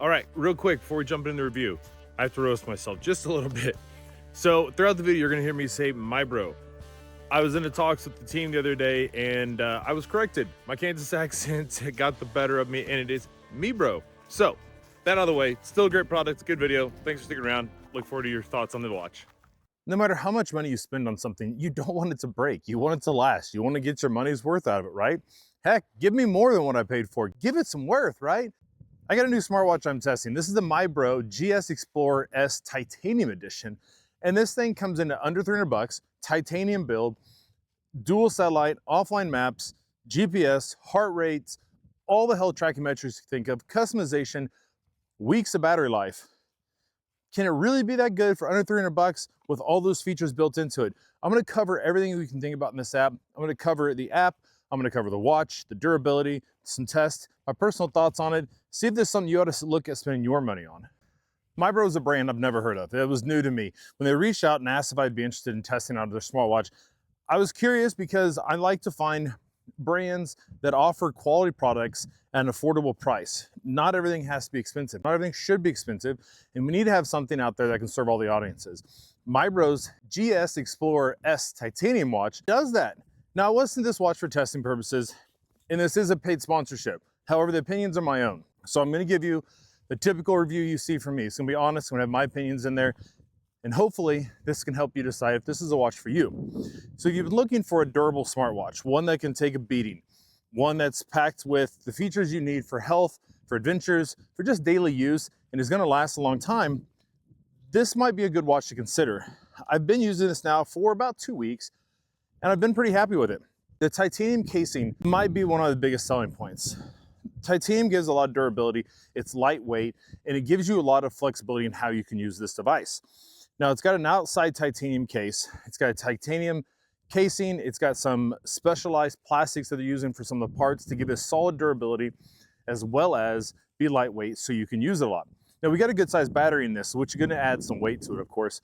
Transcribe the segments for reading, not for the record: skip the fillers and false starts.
All right, real quick before we jump into the review, I have to roast myself just a little bit. So throughout the video, you're gonna hear me say Mybro. I was in the talks with the team the other day and I was corrected. My Kansas accent got the better of me and it is MEE-bro. So that out of the way, still a great product, good video. Thanks for sticking around. Look forward to your thoughts on the watch. No matter how much money you spend on something, you don't want it to break. You want it to last. You want to get your money's worth out of it, right? Heck, give me more than what I paid for. Give it some worth, right? I got a new smartwatch I'm testing. This is the Mybro GS Explorer S Titanium Edition. And this thing comes into under 300 bucks, titanium build, dual satellite, offline maps, GPS, heart rates, all the health tracking metrics you think of, customization, weeks of battery life. Can it really be that good for under 300 bucks with all those features built into it? I'm gonna cover everything we can think about in this app. I'm gonna cover the app, I'm gonna cover the watch, the durability, some tests, my personal thoughts on it, see if there's something you ought to look at spending your money on. Mybro is a brand I've never heard of. It was new to me. When they reached out and asked if I'd be interested in testing out their smartwatch, I was curious because I like to find brands that offer quality products at an affordable price. Not everything has to be expensive. Not everything should be expensive. And we need to have something out there that can serve all the audiences. Mybro's GS Explorer S Titanium watch does that. Now, I wasn't this watch for testing purposes, and this is a paid sponsorship. However, the opinions are my own. So I'm gonna give you the typical review you see from me. It's gonna be honest, I'm gonna have my opinions in there, and hopefully this can help you decide if this is a watch for you. So if you've been looking for a durable smartwatch, one that can take a beating, one that's packed with the features you need for health, for adventures, for just daily use, and is gonna last a long time, this might be a good watch to consider. I've been using this now for about 2 weeks, and I've been pretty happy with it. The titanium casing might be one of the biggest selling points. Titanium gives a lot of durability, it's lightweight, and it gives you a lot of flexibility in how you can use this device. Now, it's got an outside titanium case, it's got a titanium casing, it's got some specialized plastics that they're using for some of the parts to give it solid durability, as well as be lightweight so you can use it a lot. Now, we got a good sized battery in this, which is gonna add some weight to it, of course,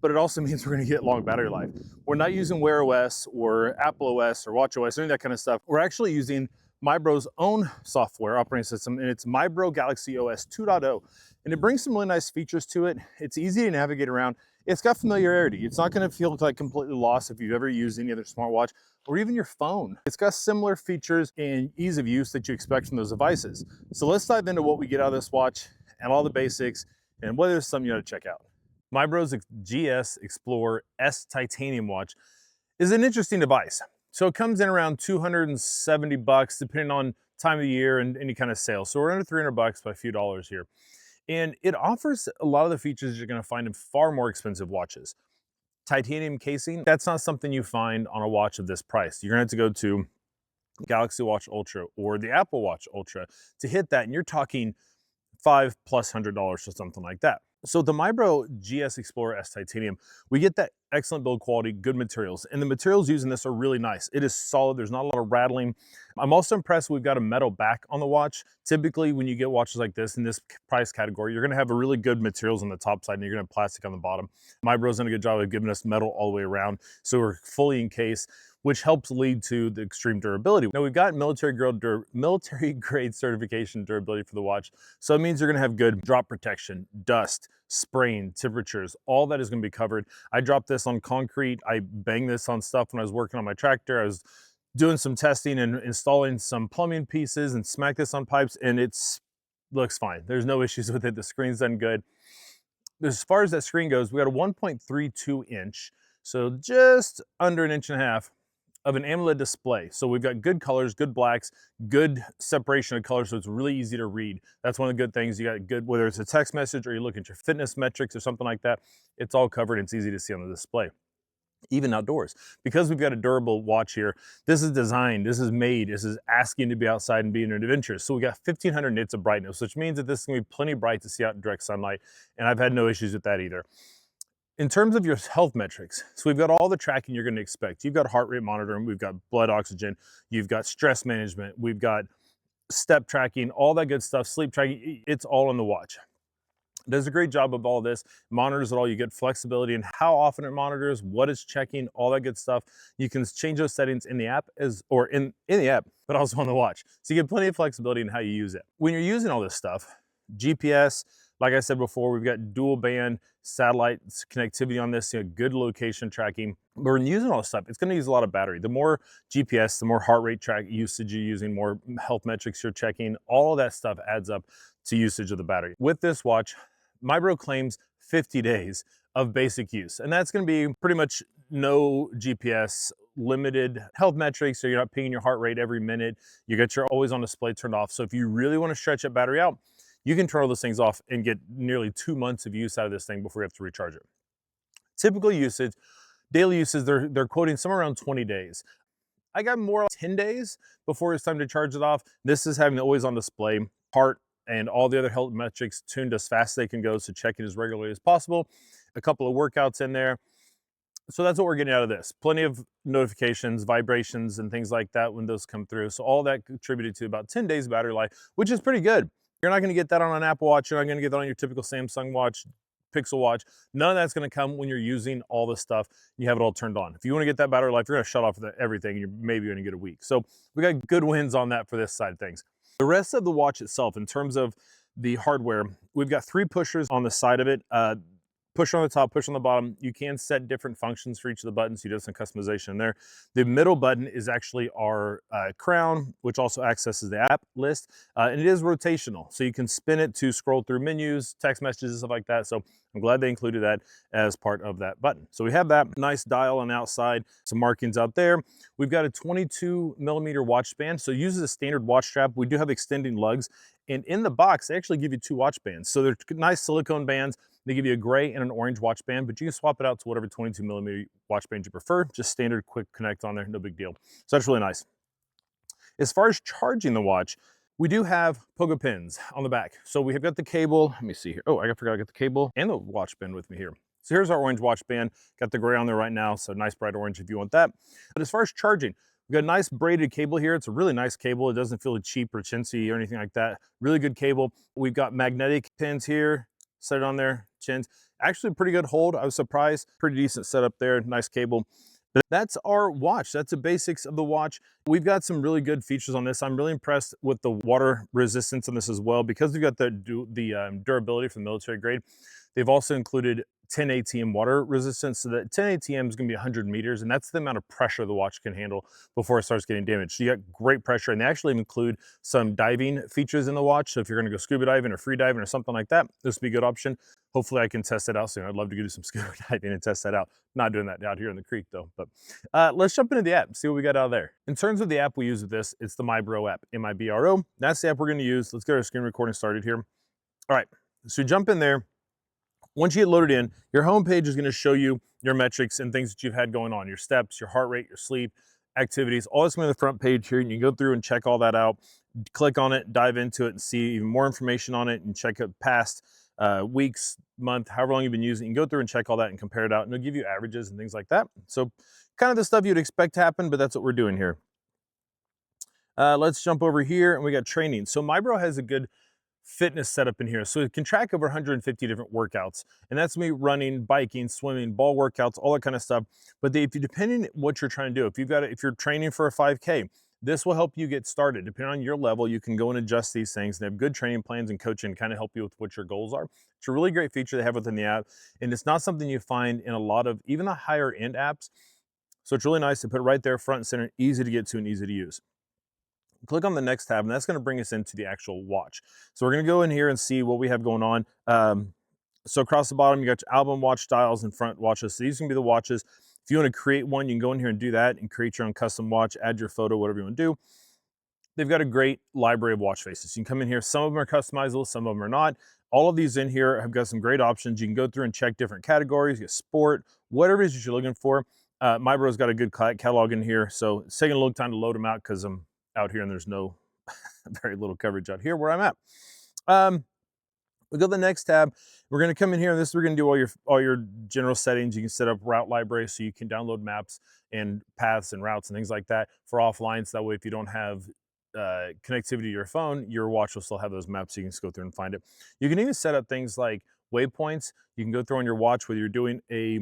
but it also means we're gonna get long battery life. We're not using Wear OS or Apple OS or Watch OS, any of that kind of stuff. We're actually using Mybro's own software operating system, and it's Mybro Galaxy OS 2.0. And it brings some really nice features to it. It's easy to navigate around. It's got familiarity. It's not gonna feel like completely lost if you've ever used any other smartwatch or even your phone. It's got similar features and ease of use that you expect from those devices. So let's dive into what we get out of this watch and all the basics and whether there's something you ought to check out. Mybro's GS Explorer S Titanium watch is an interesting device. So it comes in around 270 bucks, depending on time of the year and any kind of sale. So we're under 300 bucks by a few dollars here. And it offers a lot of the features you're gonna find in far more expensive watches. Titanium casing, that's not something you find on a watch of this price. You're gonna have to go to Galaxy Watch Ultra or the Apple Watch Ultra to hit that, and you're talking $500+ for something like that. So the Mybro GS Explorer S Titanium, we get that excellent build quality, good materials, and the materials used in this are really nice. It is solid, there's not a lot of rattling. I'm also impressed we've got a metal back on the watch. Typically, when you get watches like this in this price category, you're gonna have a really good materials on the top side and you're gonna have plastic on the bottom. Mybro's done a good job of giving us metal all the way around, so we're fully encased, which helps lead to the extreme durability. Now we've got military grade certification durability for the watch. So it means you're gonna have good drop protection, dust, spraying, temperatures, all that is gonna be covered. I dropped this on concrete. I banged this on stuff when I was working on my tractor. I was doing some testing and installing some plumbing pieces and smacked this on pipes, and looks fine. There's no issues with it. The screen's done good. As far as that screen goes, we got a 1.32 inch, so just under 1.5 inches of an AMOLED display. So we've got good colors, good blacks, good separation of colors, so it's really easy to read. That's one of the good things. You got good, whether it's a text message or you look at your fitness metrics or something like that, it's all covered and it's easy to see on the display. Even outdoors. Because we've got a durable watch here, this is designed, this is made, this is asking to be outside and be in an adventure. So we got 1500 nits of brightness, which means that this is gonna be plenty bright to see out in direct sunlight, and I've had no issues with that either. In terms of your health metrics, so we've got all the tracking you're gonna expect. You've got heart rate monitoring, we've got blood oxygen, you've got stress management, we've got step tracking, all that good stuff, sleep tracking, it's all on the watch. It does a great job of all this, monitors it all, you get flexibility in how often it monitors, what it's checking, all that good stuff. You can change those settings in the app in the app, but also on the watch. So you get plenty of flexibility in how you use it. When you're using all this stuff, GPS, like I said before, we've got dual band satellite connectivity on this, good location tracking. But when using all this stuff, it's going to use a lot of battery. The more GPS, the more heart rate track usage you're using, more health metrics you're checking, all of that stuff adds up to usage of the battery. With this watch, Mybro claims 50 days of basic use, and that's going to be pretty much no GPS, limited health metrics, so you're not pinging your heart rate every minute. You got your always on display turned off. So if you really want to stretch that battery out, you can turn all those things off and get nearly 2 months of use out of this thing before you have to recharge it. Typical usage, daily usage, they're quoting somewhere around 20 days. I got more like 10 days before it's time to charge it off. This is having always on display, heart and all the other health metrics tuned as fast as they can go, so check it as regularly as possible. A couple of workouts in there. So that's what we're getting out of this. Plenty of notifications, vibrations, and things like that when those come through. So all that contributed to about 10 days of battery life, which is pretty good. You're not gonna get that on an Apple Watch. You're not gonna get that on your typical Samsung watch, Pixel watch. None of that's gonna come when you're using all this stuff. You have it all turned on. If you wanna get that battery life, you're gonna shut off everything and you're maybe gonna get a week. So we got good wins on that for this side of things. The rest of the watch itself, in terms of the hardware, we've got 3 pushers on the side of it. Push on the top, push on the bottom. You can set different functions for each of the buttons. You do some customization there. The middle button is actually our crown, which also accesses the app list. And it is rotational. So you can spin it to scroll through menus, text messages, stuff like that. So I'm glad they included that as part of that button. So we have that nice dial on the outside, some markings out there. We've got a 22mm watch band. So it uses a standard watch strap. We do have extending lugs. And in the box, they actually give you 2 watch bands. So they're nice silicone bands. They give you a gray and an orange watch band, but you can swap it out to whatever 22mm watch band you prefer. Just standard quick connect on there, no big deal. So that's really nice. As far as charging the watch, we do have pogo pins on the back. So we have got the cable. Let me see here. Oh, I forgot I got the cable and the watch band with me here. So here's our orange watch band. Got the gray on there right now, so nice bright orange if you want that. But as far as charging, we've got a nice braided cable here. It's a really nice cable. It doesn't feel cheap or chintzy or anything like that. Really good cable. We've got magnetic pins here. Set it on there, chins. Actually pretty good hold. I was surprised. Pretty decent setup there, nice cable. But that's our watch. That's the basics of the watch. We've got some really good features on this. I'm really impressed with the water resistance on this as well, because we've got the durability from military grade. They've also included 10 ATM water resistance, so that 10 ATM is going to be 100 meters, and that's the amount of pressure the watch can handle before it starts getting damaged. So you got great pressure, and they actually include some diving features in the watch. So if you're going to go scuba diving or free diving or something like that, this would be a good option. Hopefully I can test it out soon. I'd love to go do some scuba diving and test that out. Not doing that out here in the creek though. But let's jump into the app and see what we got out of there. In terms of the app we use with this, it's the Mybro app, M-I-B-R-O. That's the app we're going to use. Let's get our screen recording started here. All right, so jump in there. Once you get loaded in, your home page is going to show you your metrics and things that you've had going on, your steps, your heart rate, your sleep, activities, all this on the front page here. And you can go through and check all that out, click on it, dive into it and see even more information on it and check out past weeks, month, however long you've been using. You can go through and check all that and compare it out, and it'll give you averages and things like that. So kind of the stuff you'd expect to happen, but that's what we're doing here. Let's jump over here and we got training. So Mybro has a good fitness setup in here. So it can track over 150 different workouts. And that's me running, biking, swimming, ball workouts, all that kind of stuff. But if you, depending what you're trying to do, if you're training for a 5K, this will help you get started. Depending on your level, you can go and adjust these things. They have good training plans and coaching to kind of help you with what your goals are. It's a really great feature they have within the app. And it's not something you find in a lot of even the higher end apps. So it's really nice to put it right there front and center, easy to get to and easy to use. Click on the next tab, and that's going to bring us into the actual watch. So we're going to go in here and see what we have going on. So across the bottom, you got your album watch styles and front watches. So these can be the watches. If you want to create one, you can go in here and do that and create your own custom watch, add your photo, whatever you want to do. They've got a great library of watch faces. You can come in here. Some of them are customizable, some of them are not. All of these in here have got some great options. You can go through and check different categories, get sport, whatever it is that you're looking for. Mybro's got a good catalog in here. So it's taking a little time to load them out because I'm out here and there's no very little coverage out here where I'm at. We go to the next tab. We're going to come in here, and this is we're going to do all your general settings. You can set up route library so you can download maps and paths and routes and things like that for offline. So that way, if you don't have connectivity to your phone, your watch will still have those maps, so you can just go through and find it. You can even set up things like waypoints. You can go through on your watch whether you're doing a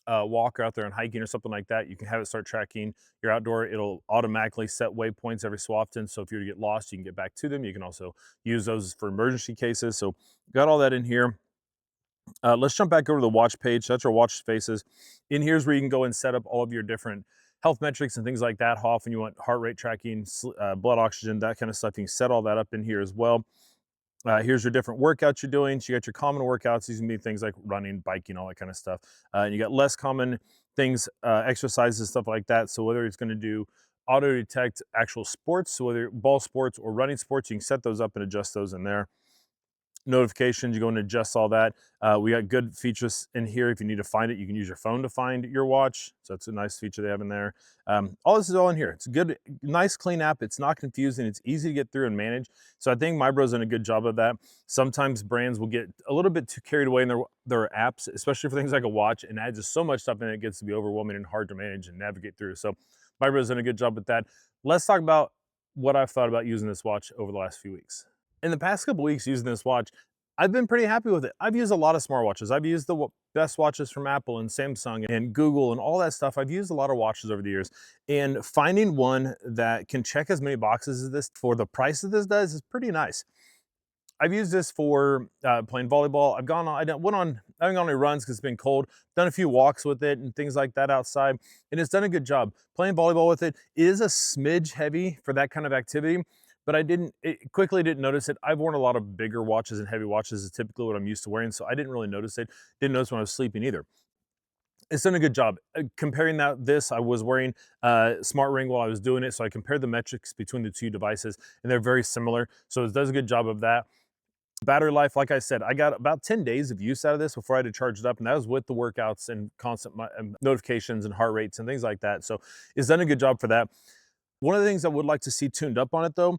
walk or out there on hiking or something like that, you can have it start tracking your outdoor. It'll automatically set waypoints every so often. So if you were to get lost, you can get back to them. You can also use those for emergency cases. So got all that in here. Let's jump back over to the watch page. That's our watch faces. In here's where you can go and set up all of your different health metrics and things like that. How often you want heart rate tracking, blood oxygen, that kind of stuff. You can set all that up in here as well. Here's your different workouts you're doing. So you got your common workouts. These can be things like running, biking, all that kind of stuff. And you got less common things, exercises, stuff like that. So whether it's going to do auto detect actual sports, so whether ball sports or running sports, you can set those up and adjust those in there. Notifications, you go and adjust all that. We got good features in here. If you need to find it, you can use your phone to find your watch. So that's a nice feature they have in there. All this is all in here. It's a good, nice, clean app. It's not confusing. It's easy to get through and manage. So I think Mybro's done a good job of that. Sometimes brands will get a little bit too carried away in their apps, especially for things like a watch, and add just so much stuff in it, it gets to be overwhelming and hard to manage and navigate through. So Mybro's done a good job with that. Let's talk about what I've thought about using this watch over the last few weeks. In the past couple weeks using this watch, I've been pretty happy with it. I've used a lot of smartwatches. I've used the best watches from Apple and Samsung and Google and all that stuff. I've used a lot of watches over the years, and finding one that can check as many boxes as this for the price that this does is pretty nice. I've used this for playing volleyball. I haven't gone on any runs because it's been cold. Done a few walks with it and things like that outside, and it's done a good job. Playing volleyball with it is a smidge heavy for that kind of activity, but quickly didn't notice it. I've worn a lot of bigger watches and heavy watches is typically what I'm used to wearing, so I didn't really notice it. Didn't notice when I was sleeping either. It's done a good job. Comparing I was wearing Smart Ring while I was doing it, so I compared the metrics between the two devices, and they're very similar, so it does a good job of that. Battery life, like I said, I got about 10 days of use out of this before I had to charge it up, and that was with the workouts and constant notifications and heart rates and things like that, so it's done a good job for that. One of the things I would like to see tuned up on it though,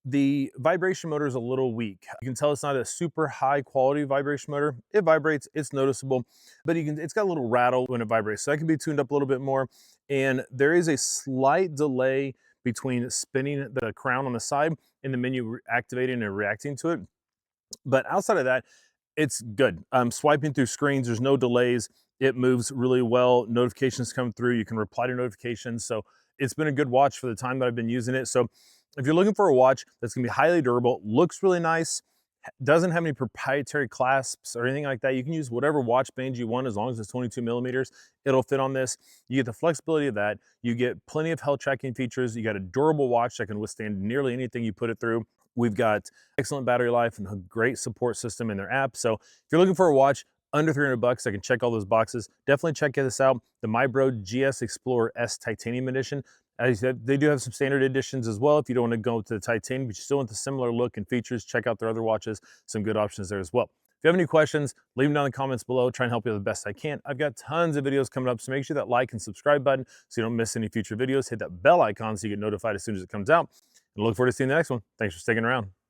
the vibration motor is a little weak. You can tell it's not a super high quality vibration motor. It vibrates, it's noticeable, but it's got a little rattle when it vibrates. So that can be tuned up a little bit more. And there is a slight delay between spinning the crown on the side and the menu activating and reacting to it. But outside of that, it's good. Swiping through screens, there's no delays. It moves really well. Notifications come through. You can reply to notifications. So it's been a good watch for the time that I've been using it. So if you're looking for a watch that's gonna be highly durable, looks really nice, doesn't have any proprietary clasps or anything like that, you can use whatever watch band you want as long as it's 22 millimeters. It'll fit on this. You get the flexibility of that. You get plenty of health tracking features. You got a durable watch that can withstand nearly anything you put it through. We've got excellent battery life and a great support system in their app. So if you're looking for a watch under 300 bucks, I can check all those boxes. Definitely check this out. The Mybro GS Explorer S Titanium Edition. As you said, they do have some standard editions as well. If you don't want to go to the titanium, but you still want the similar look and features, check out their other watches. Some good options there as well. If you have any questions, leave them down in the comments below. Try and help you the best I can. I've got tons of videos coming up, so make sure that like and subscribe button so you don't miss any future videos. Hit that bell icon so you get notified as soon as it comes out. And look forward to seeing the next one. Thanks for sticking around.